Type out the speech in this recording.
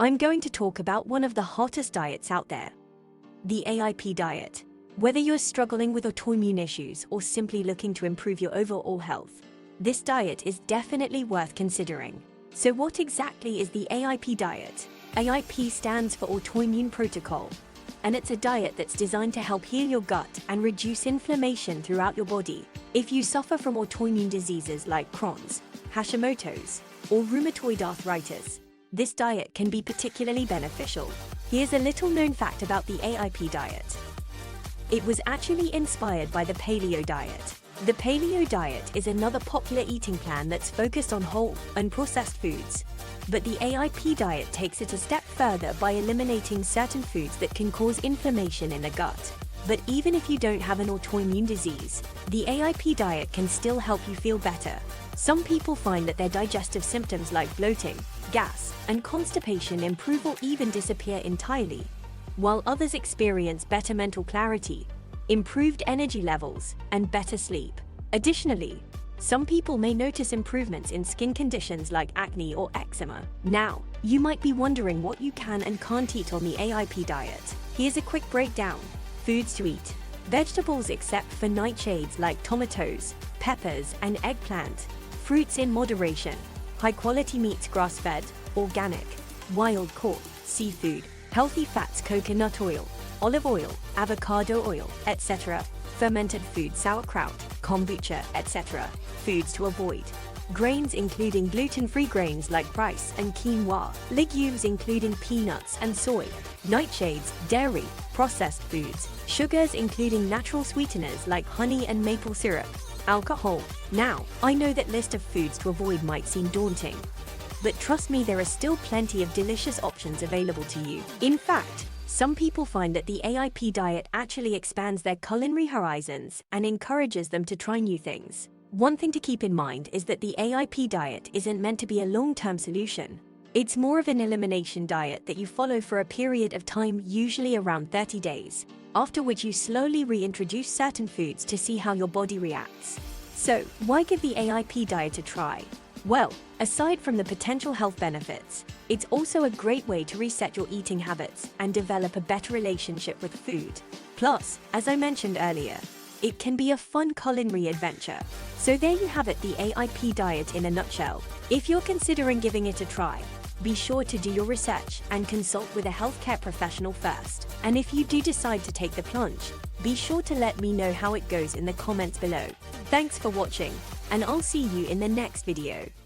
I'm going to talk about one of the hottest diets out there, the AIP diet. Whether you're struggling with autoimmune issues or simply looking to improve your overall health, this diet is definitely worth considering. So what exactly is the AIP diet? AIP stands for Autoimmune Protocol, and it's a diet that's designed to help heal your gut and reduce inflammation throughout your body. If you suffer from autoimmune diseases like Crohn's, Hashimoto's, or rheumatoid arthritis, this diet can be particularly beneficial. Here's a little-known fact about the AIP diet. It was actually inspired by the paleo diet. The paleo diet is another popular eating plan that's focused on whole, unprocessed foods. But the AIP diet takes it a step further by eliminating certain foods that can cause inflammation in the gut. But even if you don't have an autoimmune disease, the AIP diet can still help you feel better. Some people find that their digestive symptoms like bloating, gas, and constipation improve or even disappear entirely, while others experience better mental clarity, improved energy levels, and better sleep. Additionally, some people may notice improvements in skin conditions like acne or eczema. Now, you might be wondering what you can and can't eat on the AIP diet. Here's a quick breakdown. Foods to eat. Vegetables except for nightshades like tomatoes, peppers, and eggplant. Fruits in moderation. High-quality meats grass-fed, organic, wild-caught, seafood, healthy fats coconut oil, olive oil, avocado oil, etc. Fermented food sauerkraut, kombucha, etc. Foods to avoid. Grains including gluten-free grains like rice and quinoa. Legumes including peanuts and soy. Nightshades, dairy, processed foods. Sugars including natural sweeteners like honey and maple syrup. Alcohol. Now, I know that list of foods to avoid might seem daunting, but trust me, there are still plenty of delicious options available to you. In fact, some people find that the AIP diet actually expands their culinary horizons and encourages them to try new things. One thing to keep in mind is that the AIP diet isn't meant to be a long-term solution. It's more of an elimination diet that you follow for a period of time, usually around 30 days, after which you slowly reintroduce certain foods to see how your body reacts. So, why give the AIP diet a try? Well, aside from the potential health benefits, it's also a great way to reset your eating habits and develop a better relationship with food. Plus, as I mentioned earlier, it can be a fun culinary adventure. So there you have it, the AIP diet in a nutshell. If you're considering giving it a try, be sure to do your research and consult with a healthcare professional first. And if you do decide to take the plunge, be sure to let me know how it goes in the comments below. Thanks for watching, and I'll see you in the next video.